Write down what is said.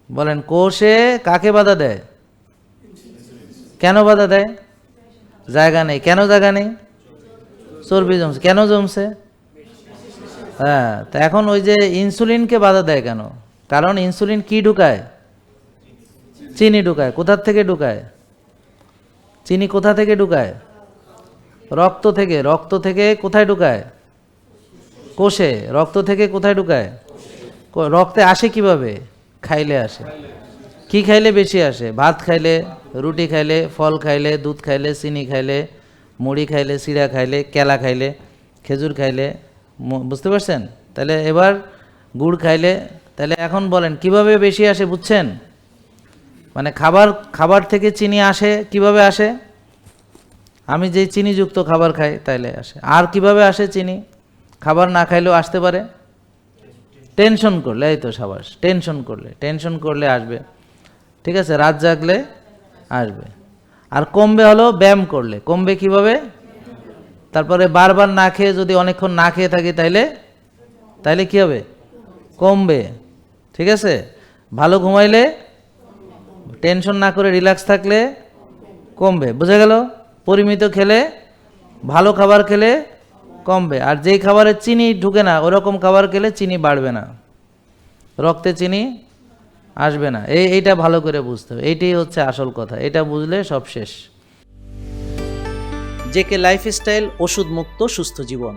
বলেন কোষে কাকে বাধা দেয়? কেন বাধা দেয়? জায়গা নেই। কেন জায়গা নেই? চর্বি জমছে। কেন জমছে? হ্যাঁ, তা এখন ওই যে ইনসুলিনকে বাধা দেয় কেন? কারণ ইনসুলিন কি ঢুকায়? চিনি ঢুকায়। কোথার থেকে ঢুকায়? চিনি কোথা থেকে ঢুকায়? রক্ত থেকে। রক্ত থেকে কোথায় ঢুকায়? কোষে। রক্ত থেকে কোথায় ঢুকায়? রক্তে আসে কিভাবে? খাইলে আসে। কি খাইলে বেশি আসে? ভাত খাইলে, রুটি খাইলে, ফল খাইলে, দুধ খাইলে, চিনি খাইলে, মুড়ি খাইলে, চিড়া খাইলে, কেলা খাইলে, খেজুর খাইলে। বুঝতে পারছেন? তাহলে এবার গুড় খাইলে। তাহলে এখন বলেন কিভাবে বেশি আসে, বুঝছেন? মানে খাবার থেকে চিনি আসে কিভাবে আসে? আমি যেই চিনিযুক্ত খাবার খাই তাইলে আসে। আর কিভাবে আসে চিনি? খাবার না খাইলেও আসতে পারে। টেনশন করলে, এই তো সাবাস, টেনশন করলে আসবে। ঠিক আছে, রাত জাগলে আসবে। আর কমবে হলো ব্যায়াম করলে। কমবে কিভাবে? তারপরে বারবার না খেয়ে যদি অনেকক্ষণ না খেয়ে থাকি তাইলে কি হবে? কমবে। ঠিক আছে, ভালো ঘুমাইলে, টেনশন না করে রিল্যাক্স থাকলে কমবে। বুঝা গেল? পরিমিত খেলে, ভালো খাবার খেলে কমবে। আর যেই খাবারে চিনি ঢুকে না ওরকম খাবার খেলে চিনি বাড়বে না, রক্তে চিনি আসবে না। এইটা ভালো করে বুঝতে হবে। এইটাই হচ্ছে আসল কথা। এটা বুঝলে সব শেষ। জেকে লাইফস্টাইল, ওষুধ মুক্ত সুস্থ জীবন।